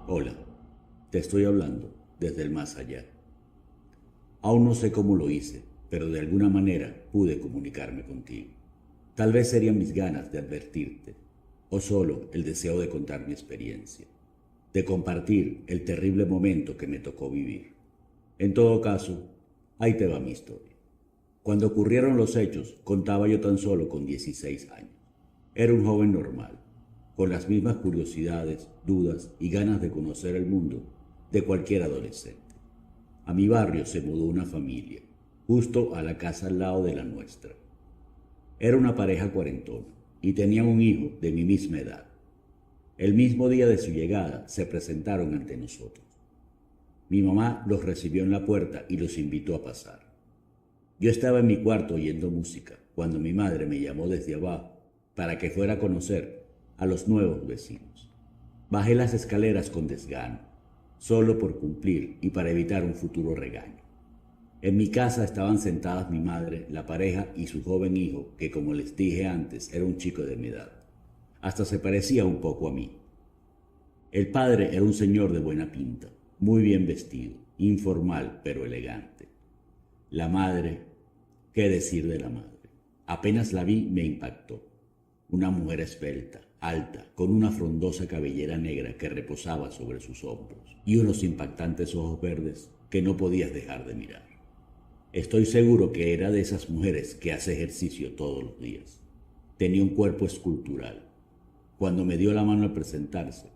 Hola, te estoy hablando desde el más allá. Aún no sé cómo lo hice, pero de alguna manera pude comunicarme contigo. Tal vez serían mis ganas de advertirte, o solo el deseo de contar mi experiencia, de compartir el terrible momento que me tocó vivir. En todo caso, ahí te va mi historia. Cuando ocurrieron los hechos, contaba yo tan solo con 16 años. Era un joven normal, con las mismas curiosidades, dudas y ganas de conocer el mundo de cualquier adolescente. A mi barrio se mudó una familia, justo a la casa al lado de la nuestra. Era una pareja cuarentona y tenían un hijo de mi misma edad. El mismo día de su llegada se presentaron ante nosotros. Mi mamá los recibió en la puerta y los invitó a pasar. Yo estaba en mi cuarto oyendo música cuando mi madre me llamó desde abajo para que fuera a conocer a los nuevos vecinos. Bajé las escaleras con desgano, solo por cumplir y para evitar un futuro regaño. En mi casa estaban sentadas mi madre, la pareja y su joven hijo, que como les dije antes era un chico de mi edad. Hasta se parecía un poco a mí. El padre era un señor de buena pinta, muy bien vestido, informal pero elegante. La madre, ¿qué decir de la madre? Apenas la vi me impactó. Una mujer esbelta, alta, con una frondosa cabellera negra que reposaba sobre sus hombros y unos impactantes ojos verdes que no podías dejar de mirar. Estoy seguro que era de esas mujeres que hace ejercicio todos los días. Tenía un cuerpo escultural. Cuando me dio la mano al presentarse,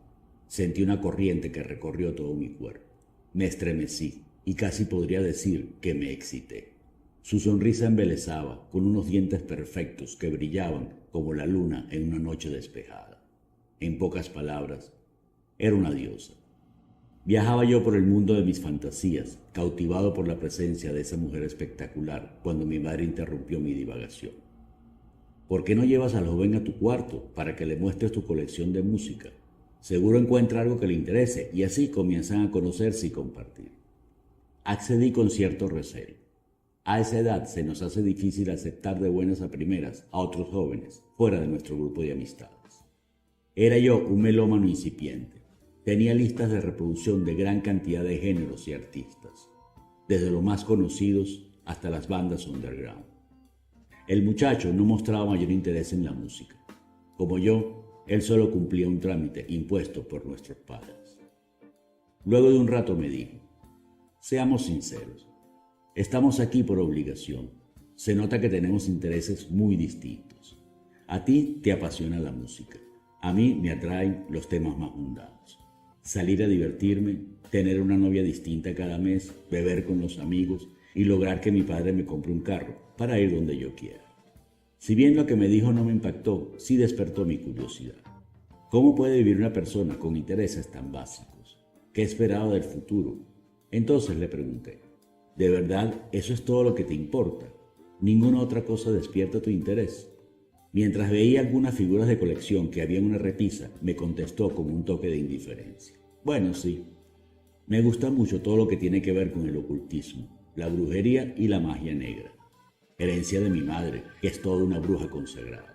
sentí una corriente que recorrió todo mi cuerpo. Me estremecí y casi podría decir que me excité. Su sonrisa embelesaba, con unos dientes perfectos que brillaban como la luna en una noche despejada. En pocas palabras, era una diosa. Viajaba yo por el mundo de mis fantasías, cautivado por la presencia de esa mujer espectacular, cuando mi madre interrumpió mi divagación. ¿Por qué no llevas al joven a tu cuarto para que le muestres tu colección de música? Seguro encuentra algo que le interese y así comienzan a conocerse y compartir. Accedí con cierto recelo. A esa edad se nos hace difícil aceptar de buenas a primeras a otros jóvenes fuera de nuestro grupo de amistades. Era yo un melómano incipiente. Tenía listas de reproducción de gran cantidad de géneros y artistas, desde los más conocidos hasta las bandas underground. El muchacho no mostraba mayor interés en la música. Como yo, él solo cumplía un trámite impuesto por nuestros padres. Luego de un rato me dijo: seamos sinceros. Estamos aquí por obligación. Se nota que tenemos intereses muy distintos. A ti te apasiona la música. A mí me atraen los temas más mundanos. Salir a divertirme, tener una novia distinta cada mes, beber con los amigos y lograr que mi padre me compre un carro para ir donde yo quiera. Si bien lo que me dijo no me impactó, sí despertó mi curiosidad. ¿Cómo puede vivir una persona con intereses tan básicos? ¿Qué esperaba del futuro? Entonces le pregunté: ¿de verdad eso es todo lo que te importa? ¿Ninguna otra cosa despierta tu interés? Mientras veía algunas figuras de colección que había en una repisa, me contestó con un toque de indiferencia: bueno, sí, me gusta mucho todo lo que tiene que ver con el ocultismo, la brujería y la magia negra. Herencia de mi madre, que es toda una bruja consagrada.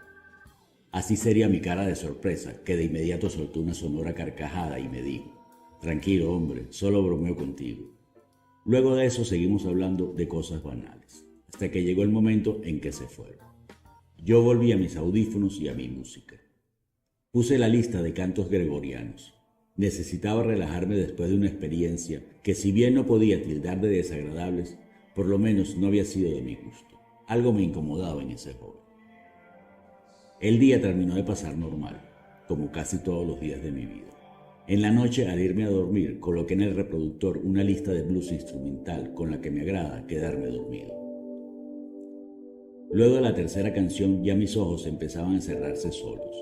Así sería mi cara de sorpresa, que de inmediato soltó una sonora carcajada y me dijo: tranquilo, hombre, solo bromeo contigo. Luego de eso seguimos hablando de cosas banales, hasta que llegó el momento en que se fueron. Yo volví a mis audífonos y a mi música. Puse la lista de cantos gregorianos. Necesitaba relajarme después de una experiencia que, si bien no podía tildar de desagradables, por lo menos no había sido de mi gusto. Algo me incomodaba en ese joven. El día terminó de pasar normal, como casi todos los días de mi vida. En la noche, al irme a dormir, coloqué en el reproductor una lista de blues instrumental con la que me agrada quedarme dormido. Luego de la tercera canción ya mis ojos empezaban a cerrarse solos.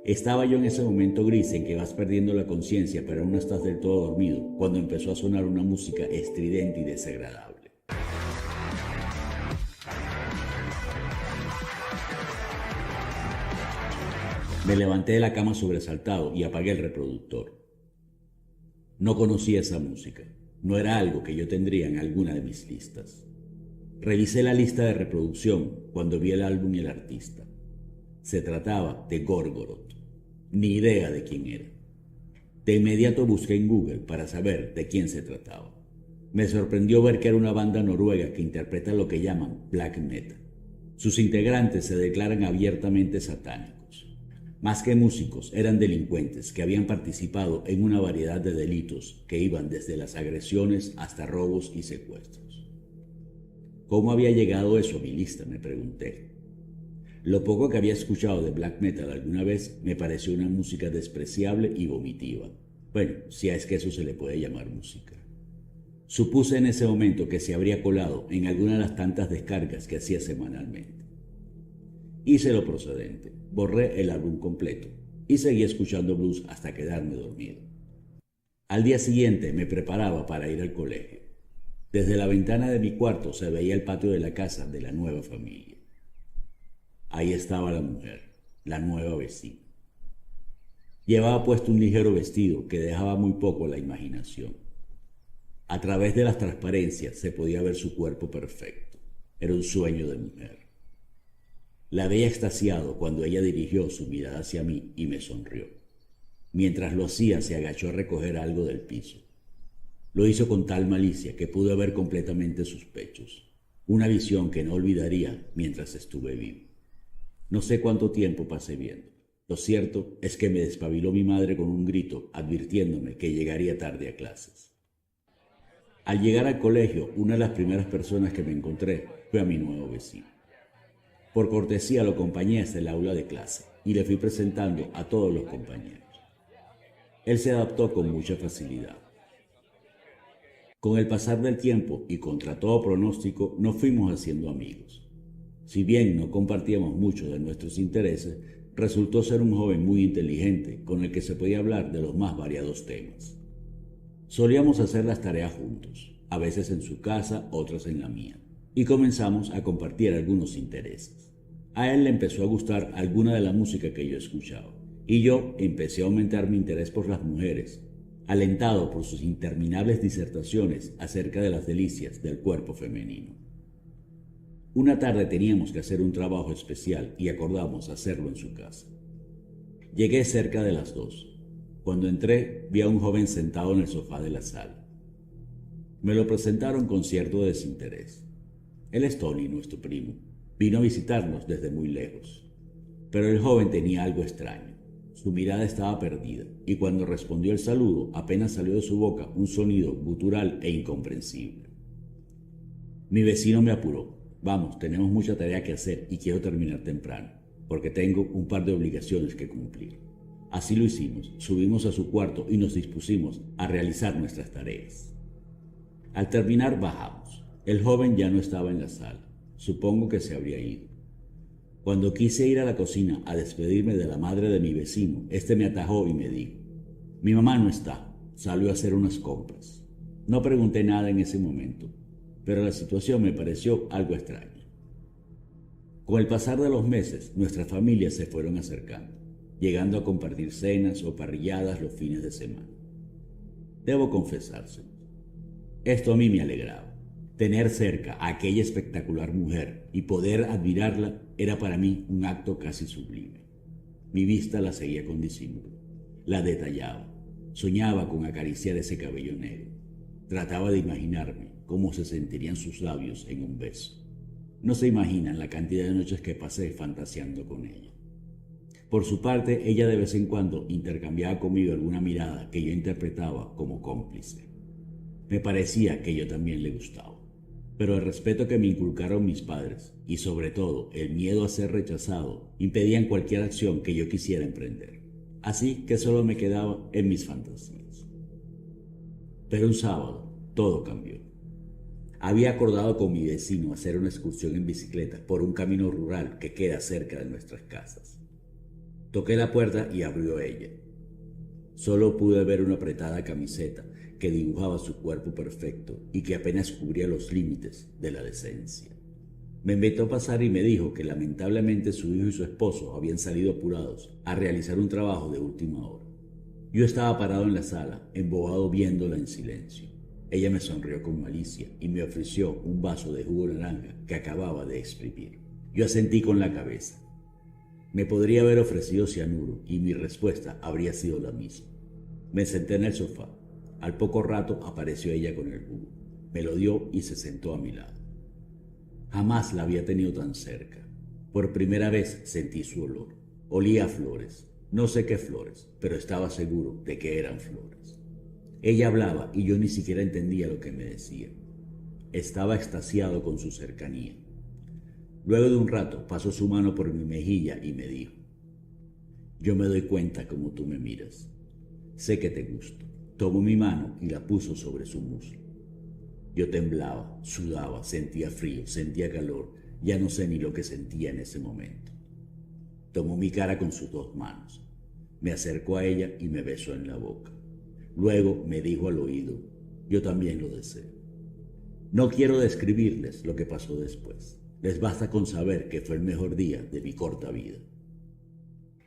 Estaba yo en ese momento gris en que vas perdiendo la conciencia pero aún no estás del todo dormido, cuando empezó a sonar una música estridente y desagradable. Me levanté de la cama sobresaltado y apagué el reproductor. No conocía esa música, no era algo que yo tendría en alguna de mis listas. Revisé la lista de reproducción cuando vi el álbum y el artista. Se trataba de Gorgoroth. Ni idea de quién era. De inmediato busqué en Google para saber de quién se trataba. Me sorprendió ver que era una banda noruega que interpreta lo que llaman black metal. Sus integrantes se declaran abiertamente satánicos. Más que músicos, eran delincuentes que habían participado en una variedad de delitos que iban desde las agresiones hasta robos y secuestros. ¿Cómo había llegado eso a mi lista?, me pregunté. Lo poco que había escuchado de black metal alguna vez me pareció una música despreciable y vomitiva. Bueno, si es que eso se le puede llamar música. Supuse en ese momento que se habría colado en alguna de las tantas descargas que hacía semanalmente. Hice lo procedente, borré el álbum completo y seguí escuchando blues hasta quedarme dormido. Al día siguiente me preparaba para ir al colegio. Desde la ventana de mi cuarto se veía el patio de la casa de la nueva familia. Ahí estaba la mujer, la nueva vecina. Llevaba puesto un ligero vestido que dejaba muy poco a la imaginación. A través de las transparencias se podía ver su cuerpo perfecto. Era un sueño de mujer. La veía extasiado cuando ella dirigió su mirada hacia mí y me sonrió. Mientras lo hacía, se agachó a recoger algo del piso. Lo hizo con tal malicia que pude ver completamente sus pechos. Una visión que no olvidaría mientras estuve vivo. No sé cuánto tiempo pasé viendo. Lo cierto es que me despabiló mi madre con un grito advirtiéndome que llegaría tarde a clases. Al llegar al colegio, una de las primeras personas que me encontré fue a mi nuevo vecino. Por cortesía lo acompañé hasta el aula de clase y le fui presentando a todos los compañeros. Él se adaptó con mucha facilidad. Con el pasar del tiempo y contra todo pronóstico, nos fuimos haciendo amigos. Si bien no compartíamos mucho de nuestros intereses, resultó ser un joven muy inteligente con el que se podía hablar de los más variados temas. Solíamos hacer las tareas juntos, a veces en su casa, otras en la mía, y comenzamos a compartir algunos intereses. A él le empezó a gustar alguna de la música que yo escuchaba, y yo empecé a aumentar mi interés por las mujeres, alentado por sus interminables disertaciones acerca de las delicias del cuerpo femenino. Una tarde teníamos que hacer un trabajo especial y acordamos hacerlo en su casa. Llegué cerca de las 2. Cuando entré, vi a un joven sentado en el sofá de la sala. Me lo presentaron con cierto desinterés. Él es Tony, nuestro primo. Vino a visitarnos desde muy lejos. Pero el joven tenía algo extraño. Su mirada estaba perdida, y cuando respondió el saludo, apenas salió de su boca un sonido gutural e incomprensible. Mi vecino me apuró. Vamos, tenemos mucha tarea que hacer y quiero terminar temprano, porque tengo un par de obligaciones que cumplir. Así lo hicimos, subimos a su cuarto y nos dispusimos a realizar nuestras tareas. Al terminar bajamos. El joven ya no estaba en la sala. Supongo que se habría ido. Cuando quise ir a la cocina a despedirme de la madre de mi vecino, este me atajó y me dijo: «Mi mamá no está, salió a hacer unas compras». No pregunté nada en ese momento, pero la situación me pareció algo extraña. Con el pasar de los meses, nuestras familias se fueron acercando, llegando a compartir cenas o parrilladas los fines de semana. Debo confesárselo, esto a mí me alegraba. Tener cerca a aquella espectacular mujer y poder admirarla era para mí un acto casi sublime. Mi vista la seguía con disimulo, la detallaba, soñaba con acariciar ese cabello negro. Trataba de imaginarme cómo se sentirían sus labios en un beso. No se imaginan la cantidad de noches que pasé fantaseando con ella. Por su parte, ella de vez en cuando intercambiaba conmigo alguna mirada que yo interpretaba como cómplice. Me parecía que yo también le gustaba. Pero el respeto que me inculcaron mis padres y sobre todo el miedo a ser rechazado impedían cualquier acción que yo quisiera emprender. Así que solo me quedaba en mis fantasías. Pero un sábado todo cambió. Había acordado con mi vecino hacer una excursión en bicicleta por un camino rural que queda cerca de nuestras casas. Toqué la puerta y abrió ella. Solo pude ver una apretada camiseta que dibujaba su cuerpo perfecto y que apenas cubría los límites de la decencia. Me invitó a pasar y me dijo que lamentablemente su hijo y su esposo habían salido apurados a realizar un trabajo de última hora. Yo estaba parado en la sala, embobado viéndola en silencio. Ella me sonrió con malicia y me ofreció un vaso de jugo de naranja que acababa de exprimir. Yo asentí con la cabeza. Me podría haber ofrecido cianuro y mi respuesta habría sido la misma. Me senté en el sofá. Al poco rato apareció ella con el jugo. Me lo dio y se sentó a mi lado. Jamás la había tenido tan cerca. Por primera vez sentí su olor. Olía a flores. No sé qué flores, pero estaba seguro de que eran flores. Ella hablaba y yo ni siquiera entendía lo que me decía. Estaba extasiado con su cercanía. Luego de un rato pasó su mano por mi mejilla y me dijo: yo me doy cuenta como tú me miras. Sé que te gusto. Tomó mi mano y la puso sobre su muslo. Yo temblaba, sudaba, sentía frío, sentía calor. Ya no sé ni lo que sentía en ese momento. Tomó mi cara con sus dos manos. Me acercó a ella y me besó en la boca. Luego me dijo al oído: yo también lo deseo. No quiero describirles lo que pasó después. Les basta con saber que fue el mejor día de mi corta vida.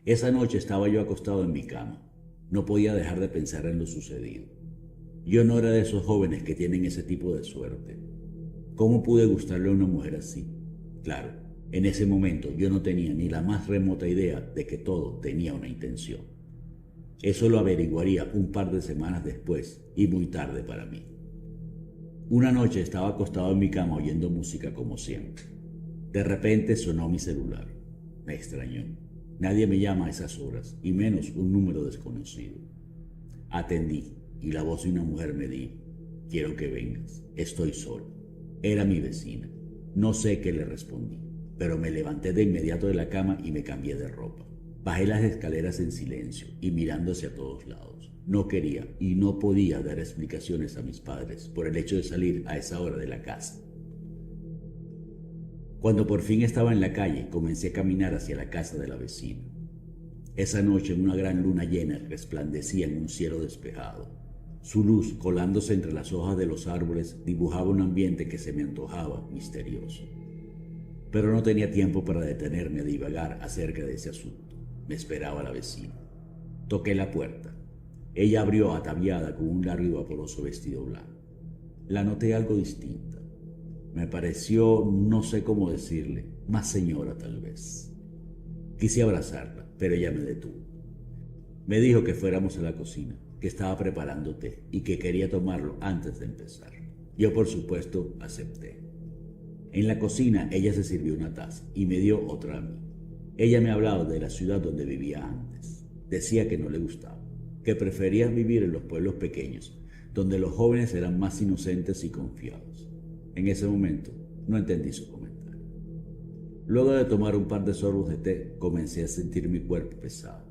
Esa noche estaba yo acostado en mi cama. No podía dejar de pensar en lo sucedido. Yo no era de esos jóvenes que tienen ese tipo de suerte. ¿Cómo pude gustarle a una mujer así? Claro, en ese momento yo no tenía ni la más remota idea de que todo tenía una intención. Eso lo averiguaría un par de semanas después y muy tarde para mí. Una noche estaba acostado en mi cama oyendo música como siempre. De repente sonó mi celular. Me extrañó. Nadie me llama a esas horas, y menos un número desconocido. Atendí, y la voz de una mujer me dijo: quiero que vengas, estoy solo. Era mi vecina. No sé qué le respondí, pero me levanté de inmediato de la cama y me cambié de ropa. Bajé las escaleras en silencio y mirando hacia todos lados. No quería y no podía dar explicaciones a mis padres por el hecho de salir a esa hora de la casa. Cuando por fin estaba en la calle, comencé a caminar hacia la casa de la vecina. Esa noche una gran luna llena resplandecía en un cielo despejado. Su luz, colándose entre las hojas de los árboles, dibujaba un ambiente que se me antojaba misterioso. Pero no tenía tiempo para detenerme a divagar acerca de ese asunto. Me esperaba la vecina. Toqué la puerta. Ella abrió ataviada con un largo y vaporoso vestido blanco. La noté algo distinta. Me pareció, no sé cómo decirle, más señora tal vez. Quise abrazarla, pero ella me detuvo. Me dijo que fuéramos a la cocina, que estaba preparando té y que quería tomarlo antes de empezar. Yo, por supuesto, acepté. En la cocina ella se sirvió una taza y me dio otra a mí. Ella me hablaba de la ciudad donde vivía antes. Decía que no le gustaba, que prefería vivir en los pueblos pequeños, donde los jóvenes eran más inocentes y confiados. En ese momento no entendí su comentario. Luego de tomar un par de sorbos de té, comencé a sentir mi cuerpo pesado.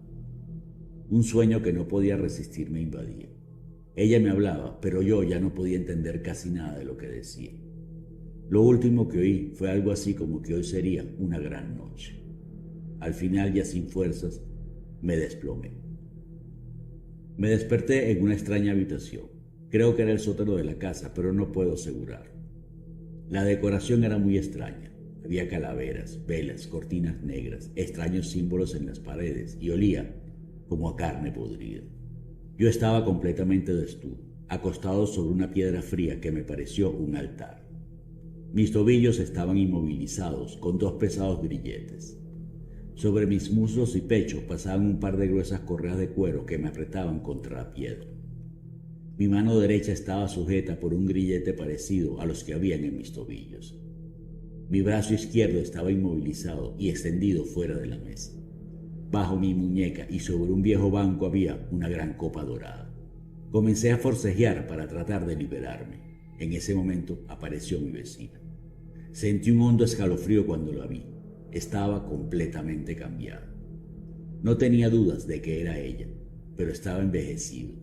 Un sueño que no podía resistir me invadía. Ella me hablaba, pero yo ya no podía entender casi nada de lo que decía. Lo último que oí fue algo así como que hoy sería una gran noche. Al final, ya sin fuerzas, me desplomé. Me desperté en una extraña habitación. Creo que era el sótano de la casa, pero no puedo asegurarlo. La decoración era muy extraña. Había calaveras, velas, cortinas negras, extraños símbolos en las paredes y olía como a carne podrida. Yo estaba completamente desnudo, acostado sobre una piedra fría que me pareció un altar. Mis tobillos estaban inmovilizados con dos pesados grilletes. Sobre mis muslos y pecho pasaban un par de gruesas correas de cuero que me apretaban contra la piedra. Mi mano derecha estaba sujeta por un grillete parecido a los que habían en mis tobillos. Mi brazo izquierdo estaba inmovilizado y extendido fuera de la mesa. Bajo mi muñeca y sobre un viejo banco había una gran copa dorada. Comencé a forcejear para tratar de liberarme. En ese momento apareció mi vecina. Sentí un hondo escalofrío cuando la vi. Estaba completamente cambiada. No tenía dudas de que era ella, pero estaba envejecido.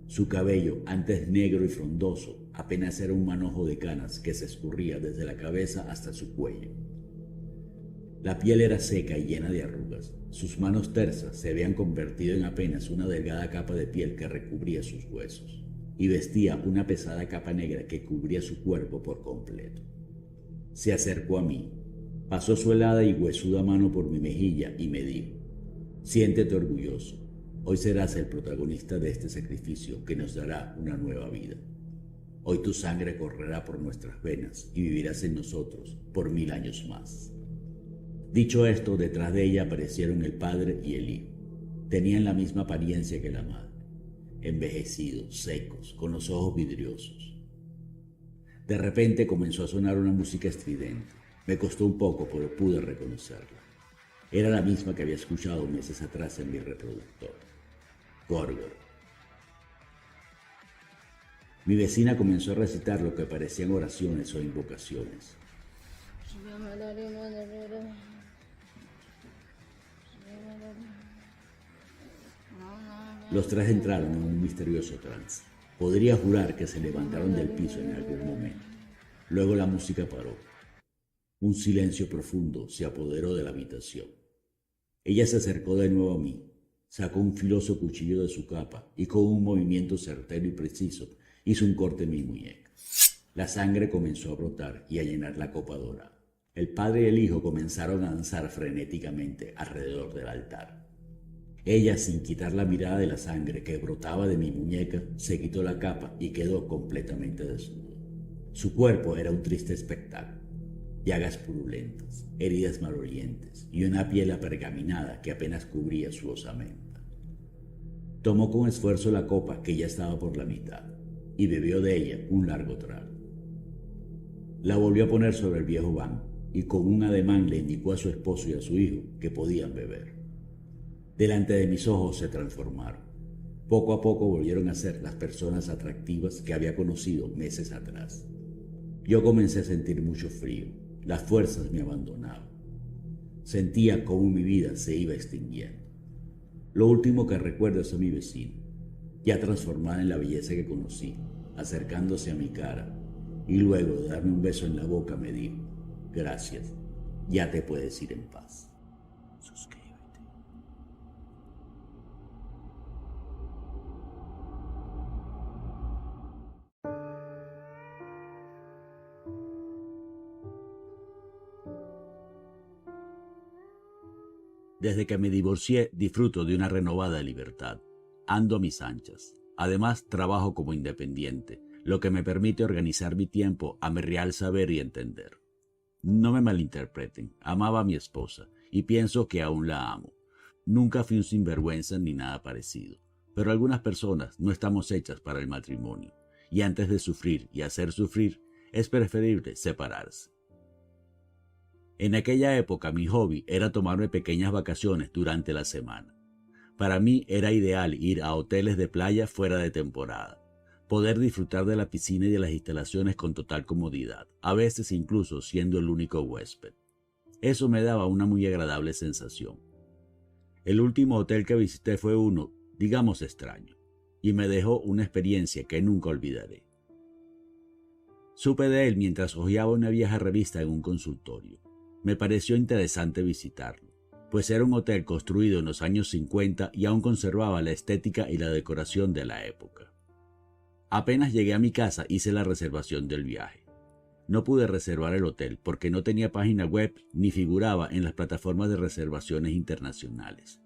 Su cabello, antes negro y frondoso, apenas era un manojo de canas que se escurría desde la cabeza hasta su cuello. La piel era seca y llena de arrugas. Sus manos tersas se habían convertido en apenas una delgada capa de piel que recubría sus huesos, y vestía una pesada capa negra que cubría su cuerpo por completo. Se acercó a mí, pasó su helada y huesuda mano por mi mejilla y me dijo: siéntete orgulloso. Hoy serás el protagonista de este sacrificio que nos dará una nueva vida. Hoy tu sangre correrá por nuestras venas y vivirás en nosotros por 1000 años más. Dicho esto, detrás de ella aparecieron el padre y el hijo. Tenían la misma apariencia que la madre. envejecidos, secos, con los ojos vidriosos. De repente comenzó a sonar una música estridente. Me costó un poco, pero pude reconocerla. Era la misma que había escuchado meses atrás en mi reproductor. Gorgor. Mi vecina comenzó a recitar lo que parecían oraciones o invocaciones. Los tres entraron en un misterioso trance. Podría jurar que se levantaron del piso en algún momento. Luego la música paró. Un silencio profundo se apoderó de la habitación. Ella se acercó de nuevo a mí, sacó un filoso cuchillo de su capa y con un movimiento certero y preciso hizo un corte en mi muñeca. La sangre comenzó a brotar y a llenar la copa dorada. El padre y el hijo comenzaron a danzar frenéticamente alrededor del altar. Ella, sin quitar la mirada de la sangre que brotaba de mi muñeca, se quitó la capa y quedó completamente desnuda. Su cuerpo era un triste espectáculo. Llagas purulentas, heridas malolientes y una piel apergaminada que apenas cubría su osamenta. Tomó con esfuerzo la copa que ya estaba por la mitad y bebió de ella un largo trago. La volvió a poner sobre el viejo banco y con un ademán le indicó a su esposo y a su hijo que podían beber. Delante de mis ojos se transformaron. Poco a poco volvieron a ser las personas atractivas que había conocido meses atrás. Yo comencé a sentir mucho frío. Las fuerzas me abandonaban. Sentía cómo mi vida se iba extinguiendo. Lo último que recuerdo es a mi vecino, ya transformada en la belleza que conocí, acercándose a mi cara y luego de darme un beso en la boca me dijo: gracias, ya te puedes ir en paz. Suscríbete. Desde que me divorcié, disfruto de una renovada libertad. Ando a mis anchas. Además, trabajo como independiente, lo que me permite organizar mi tiempo a mi real saber y entender. No me malinterpreten, amaba a mi esposa y pienso que aún la amo. Nunca fui un sinvergüenza ni nada parecido, pero algunas personas no estamos hechas para el matrimonio, y antes de sufrir y hacer sufrir, es preferible separarse. En aquella época mi hobby era tomarme pequeñas vacaciones durante la semana. Para mí era ideal ir a hoteles de playa fuera de temporada, poder disfrutar de la piscina y de las instalaciones con total comodidad, a veces incluso siendo el único huésped. Eso me daba una muy agradable sensación. El último hotel que visité fue uno, digamos, extraño, y me dejó una experiencia que nunca olvidaré. Supe de él mientras hojeaba una vieja revista en un consultorio. Me pareció interesante visitarlo, pues era un hotel construido en los años 50 y aún conservaba la estética y la decoración de la época. Apenas llegué a mi casa hice la reservación del viaje. No pude reservar el hotel porque no tenía página web ni figuraba en las plataformas de reservaciones internacionales.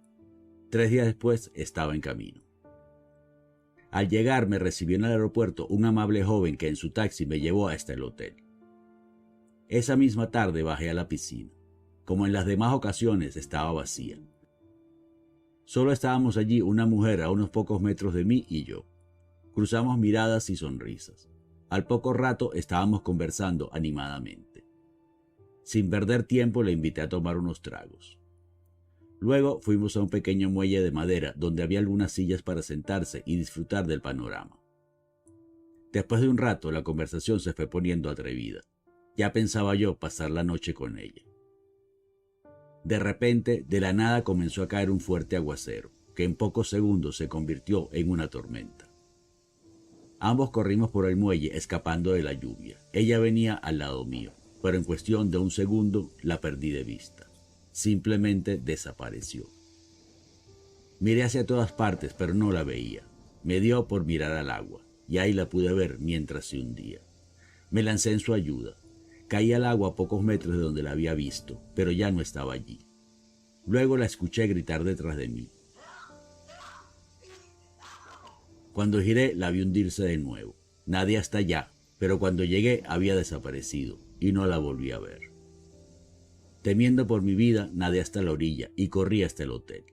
3 días después estaba en camino. Al llegar me recibió en el aeropuerto un amable joven que en su taxi me llevó hasta el hotel. Esa misma tarde bajé a la piscina. Como en las demás ocasiones, estaba vacía. Solo estábamos allí una mujer a unos pocos metros de mí y yo. Cruzamos miradas y sonrisas. Al poco rato estábamos conversando animadamente. Sin perder tiempo le invité a tomar unos tragos. Luego fuimos a un pequeño muelle de madera donde había algunas sillas para sentarse y disfrutar del panorama. Después de un rato la conversación se fue poniendo atrevida. Ya pensaba yo pasar la noche con ella. De repente, de la nada comenzó a caer un fuerte aguacero, que en pocos segundos se convirtió en una tormenta. Ambos corrimos por el muelle escapando de la lluvia. Ella venía al lado mío, pero en cuestión de un segundo la perdí de vista. Simplemente desapareció. Miré hacia todas partes, pero no la veía. Me dio por mirar al agua, y ahí la pude ver mientras se hundía. Me lancé en su ayuda. Caí al agua a pocos metros de donde la había visto, pero ya no estaba allí. Luego la escuché gritar detrás de mí. Cuando giré, la vi hundirse de nuevo. Nadie hasta allá, pero cuando llegué había desaparecido y no la volví a ver. Temiendo por mi vida, nadé hasta la orilla y corrí hasta el hotel.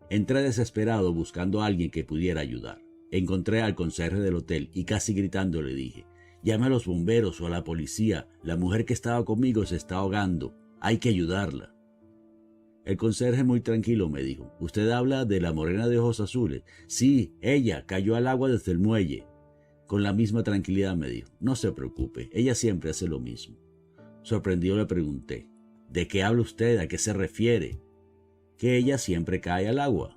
Entré desesperado buscando a alguien que pudiera ayudar, Encontré al conserje del hotel y casi gritando le dije: «Llame a los bomberos o a la policía, la mujer que estaba conmigo se está ahogando, hay que ayudarla». El conserje muy tranquilo me dijo: «¿Usted habla de la morena de ojos azules?» «Sí, ella cayó al agua desde el muelle». Con la misma tranquilidad me dijo: «No se preocupe, ella siempre hace lo mismo». Sorprendido le pregunté: «¿De qué habla usted? ¿A qué se refiere?» «Que ella siempre cae al agua».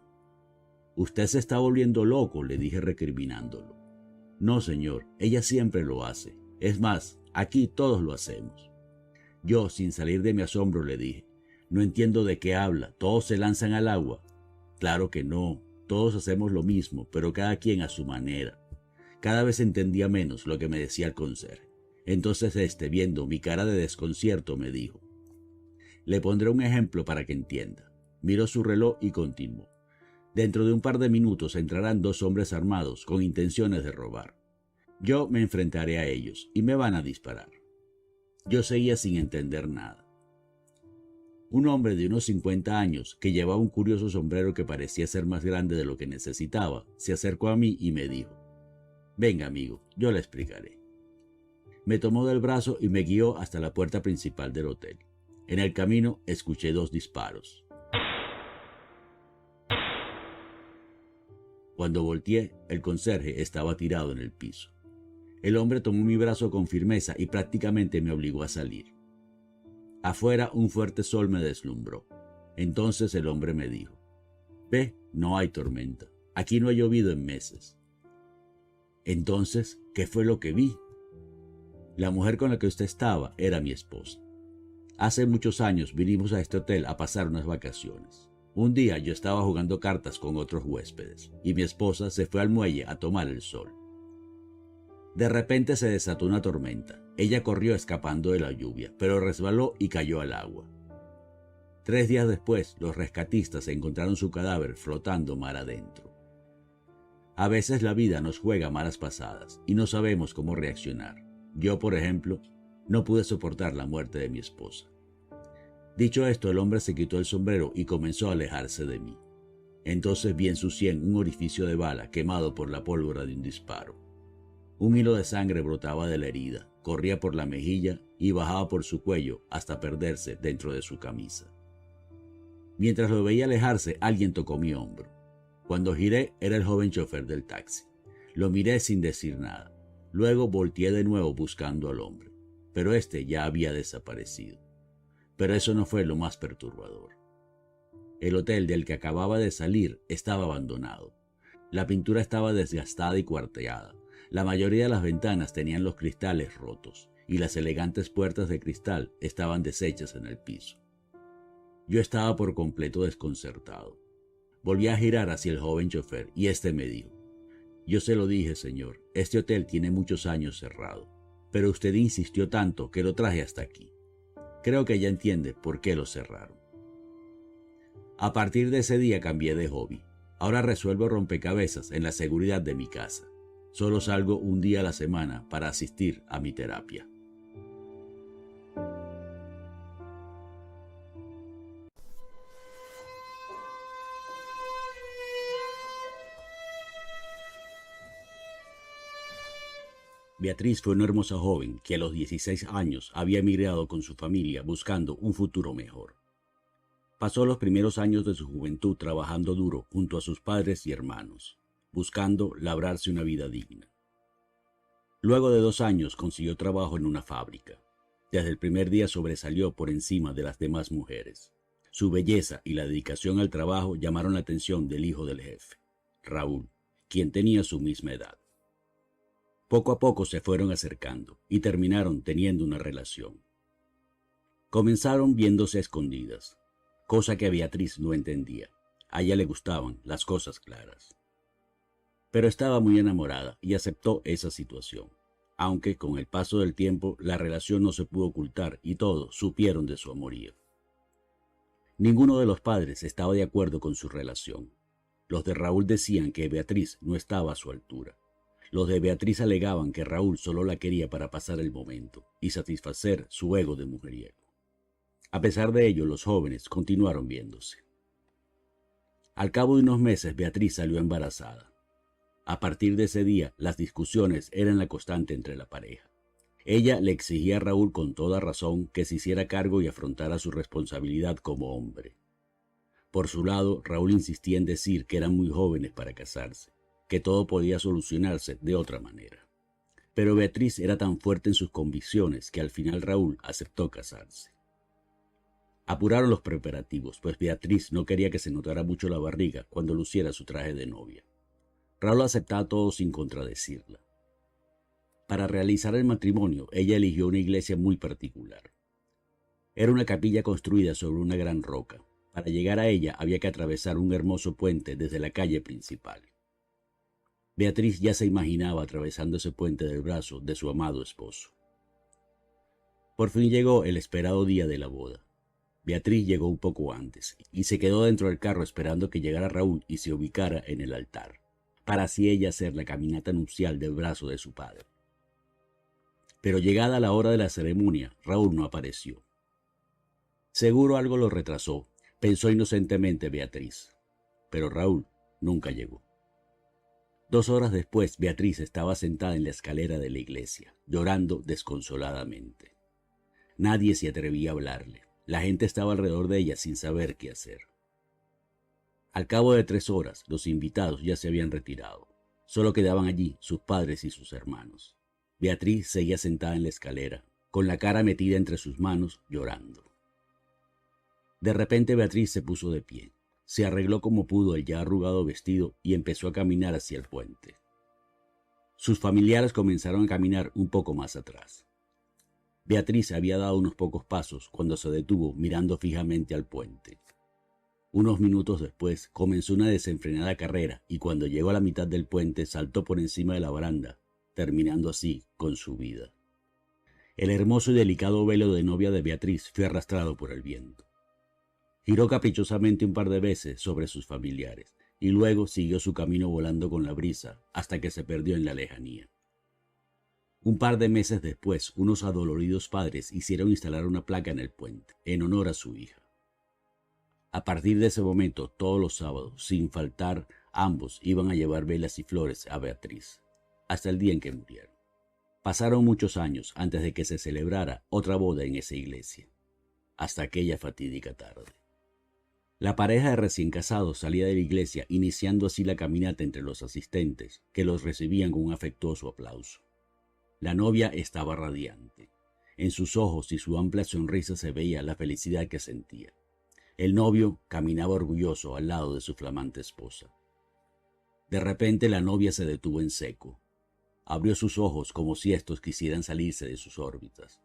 «Usted se está volviendo loco», le dije recriminándolo. «No, señor, ella siempre lo hace. Es más, aquí todos lo hacemos». Yo, sin salir de mi asombro, le dije: «No entiendo de qué habla, todos se lanzan al agua». «Claro que no, todos hacemos lo mismo, pero cada quien a su manera». Cada vez entendía menos lo que me decía el conserje. Entonces viendo mi cara de desconcierto, me dijo: «Le pondré un ejemplo para que entienda». Miró su reloj y continuó: «Dentro de un par de minutos entrarán 2 hombres armados con intenciones de robar. Yo me enfrentaré a ellos y me van a disparar». Yo seguía sin entender nada. Un hombre de unos 50 años, que llevaba un curioso sombrero que parecía ser más grande de lo que necesitaba, se acercó a mí y me dijo: «Venga, amigo, yo le explicaré». Me tomó del brazo y me guió hasta la puerta principal del hotel. En el camino escuché 2 disparos. Cuando volteé, el conserje estaba tirado en el piso. El hombre tomó mi brazo con firmeza y prácticamente me obligó a salir. Afuera un fuerte sol me deslumbró. Entonces el hombre me dijo: «Ve, no hay tormenta. Aquí no ha llovido en meses». Entonces, ¿qué fue lo que vi? La mujer con la que usted estaba era mi esposa. Hace muchos años vinimos a este hotel a pasar unas vacaciones. Un día yo estaba jugando cartas con otros huéspedes y mi esposa se fue al muelle a tomar el sol. De repente se desató una tormenta. Ella corrió escapando de la lluvia, pero resbaló y cayó al agua. 3 días después, los rescatistas encontraron su cadáver flotando mar adentro. A veces la vida nos juega malas pasadas y no sabemos cómo reaccionar. Yo, por ejemplo, no pude soportar la muerte de mi esposa. Dicho esto, el hombre se quitó el sombrero y comenzó a alejarse de mí. Entonces vi en su sien un orificio de bala quemado por la pólvora de un disparo. Un hilo de sangre brotaba de la herida, corría por la mejilla y bajaba por su cuello hasta perderse dentro de su camisa. Mientras lo veía alejarse, alguien tocó mi hombro. Cuando giré, era el joven chofer del taxi. Lo miré sin decir nada. Luego volteé de nuevo buscando al hombre, pero este ya había desaparecido. Pero eso no fue lo más perturbador. El hotel del que acababa de salir estaba abandonado. La pintura estaba desgastada y cuarteada. La mayoría de las ventanas tenían los cristales rotos y las elegantes puertas de cristal estaban deshechas en el piso. Yo estaba por completo desconcertado. Volví a girar hacia el joven chofer y este me dijo: «Yo se lo dije, señor, este hotel tiene muchos años cerrado, pero usted insistió tanto que lo traje hasta aquí. Creo que ya entiende por qué lo cerraron». A partir de ese día cambié de hobby. Ahora resuelvo rompecabezas en la seguridad de mi casa. Solo salgo un día a la semana para asistir a mi terapia. Beatriz fue una hermosa joven que a los 16 años había emigrado con su familia buscando un futuro mejor. Pasó los primeros años de su juventud trabajando duro junto a sus padres y hermanos, buscando labrarse una vida digna. Luego de 2 años consiguió trabajo en una fábrica. Desde el primer día sobresalió por encima de las demás mujeres. Su belleza y la dedicación al trabajo llamaron la atención del hijo del jefe, Raúl, quien tenía su misma edad. Poco a poco se fueron acercando y terminaron teniendo una relación. Comenzaron viéndose a escondidas, cosa que a Beatriz no entendía. A ella le gustaban las cosas claras. Pero estaba muy enamorada y aceptó esa situación, aunque con el paso del tiempo la relación no se pudo ocultar y todos supieron de su amorío. Ninguno de los padres estaba de acuerdo con su relación. Los de Raúl decían que Beatriz no estaba a su altura. Los de Beatriz alegaban que Raúl solo la quería para pasar el momento y satisfacer su ego de mujeriego. A pesar de ello, los jóvenes continuaron viéndose. Al cabo de unos meses, Beatriz salió embarazada. A partir de ese día, las discusiones eran la constante entre la pareja. Ella le exigía a Raúl con toda razón que se hiciera cargo y afrontara su responsabilidad como hombre. Por su lado, Raúl insistía en decir que eran muy jóvenes para casarse, que todo podía solucionarse de otra manera. Pero Beatriz era tan fuerte en sus convicciones que al final Raúl aceptó casarse. Apuraron los preparativos, pues Beatriz no quería que se notara mucho la barriga cuando luciera su traje de novia. Raúl aceptaba todo sin contradecirla. Para realizar el matrimonio, ella eligió una iglesia muy particular. Era una capilla construida sobre una gran roca. Para llegar a ella había que atravesar un hermoso puente desde la calle principal. Beatriz ya se imaginaba atravesando ese puente del brazo de su amado esposo. Por fin llegó el esperado día de la boda. Beatriz llegó un poco antes y se quedó dentro del carro esperando que llegara Raúl y se ubicara en el altar, para así ella hacer la caminata nupcial del brazo de su padre. Pero llegada la hora de la ceremonia, Raúl no apareció. Seguro algo lo retrasó, pensó inocentemente Beatriz. Pero Raúl nunca llegó. 2 horas después, Beatriz estaba sentada en la escalera de la iglesia, llorando desconsoladamente. Nadie se atrevía a hablarle. La gente estaba alrededor de ella sin saber qué hacer. Al cabo de 3 horas, los invitados ya se habían retirado. Solo quedaban allí sus padres y sus hermanos. Beatriz seguía sentada en la escalera, con la cara metida entre sus manos, llorando. De repente Beatriz se puso de pie, se arregló como pudo el ya arrugado vestido y empezó a caminar hacia el puente. Sus familiares comenzaron a caminar un poco más atrás. Beatriz había dado unos pocos pasos cuando se detuvo mirando fijamente al puente. Unos minutos después comenzó una desenfrenada carrera y cuando llegó a la mitad del puente saltó por encima de la baranda, terminando así con su vida. El hermoso y delicado velo de novia de Beatriz fue arrastrado por el viento. Giró caprichosamente un par de veces sobre sus familiares y luego siguió su camino volando con la brisa hasta que se perdió en la lejanía. Un par de meses después, unos adoloridos padres hicieron instalar una placa en el puente, en honor a su hija. A partir de ese momento, todos los sábados, sin faltar, ambos iban a llevar velas y flores a Beatriz, hasta el día en que murieron. Pasaron muchos años antes de que se celebrara otra boda en esa iglesia, hasta aquella fatídica tarde. La pareja de recién casados salía de la iglesia, iniciando así la caminata entre los asistentes, que los recibían con un afectuoso aplauso. La novia estaba radiante. En sus ojos y su amplia sonrisa se veía la felicidad que sentía. El novio caminaba orgulloso al lado de su flamante esposa. De repente la novia se detuvo en seco. Abrió sus ojos como si estos quisieran salirse de sus órbitas.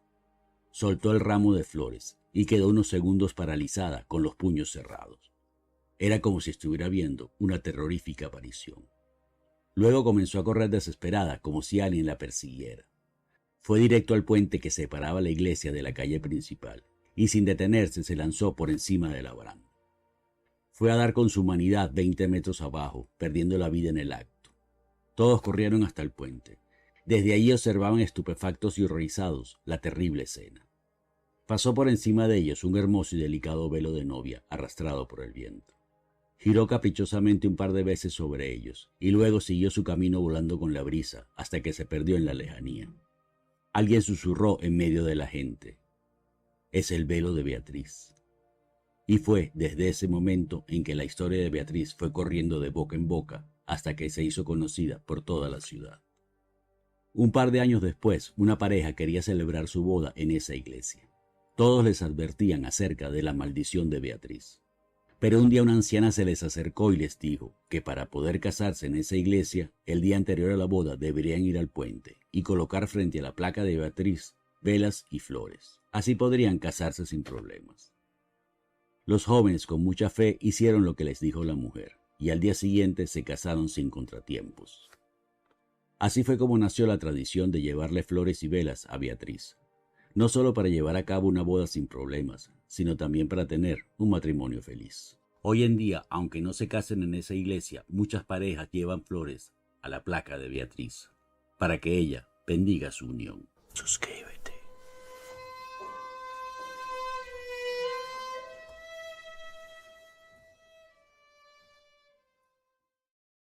Soltó el ramo de flores y quedó unos segundos paralizada con los puños cerrados. Era como si estuviera viendo una terrorífica aparición. Luego comenzó a correr desesperada como si alguien la persiguiera. Fue directo al puente que separaba la iglesia de la calle principal y sin detenerse se lanzó por encima de la baranda. Fue a dar con su humanidad 20 metros abajo, perdiendo la vida en el acto. Todos corrieron hasta el puente. Desde allí observaban estupefactos y horrorizados la terrible escena. Pasó por encima de ellos un hermoso y delicado velo de novia arrastrado por el viento. Giró caprichosamente un par de veces sobre ellos y luego siguió su camino volando con la brisa hasta que se perdió en la lejanía. Alguien susurró en medio de la gente: «Es el velo de Beatriz». Y fue desde ese momento en que la historia de Beatriz fue corriendo de boca en boca hasta que se hizo conocida por toda la ciudad. Un par de años después, una pareja quería celebrar su boda en esa iglesia. Todos les advertían acerca de la maldición de Beatriz. Pero un día una anciana se les acercó y les dijo que para poder casarse en esa iglesia, el día anterior a la boda deberían ir al puente y colocar frente a la placa de Beatriz velas y flores. Así podrían casarse sin problemas. Los jóvenes con mucha fe hicieron lo que les dijo la mujer y al día siguiente se casaron sin contratiempos. Así fue como nació la tradición de llevarle flores y velas a Beatriz, no solo para llevar a cabo una boda sin problemas, sino también para tener un matrimonio feliz. Hoy en día, aunque no se casen en esa iglesia, muchas parejas llevan flores a la placa de Beatriz, para que ella bendiga su unión. Suscríbete.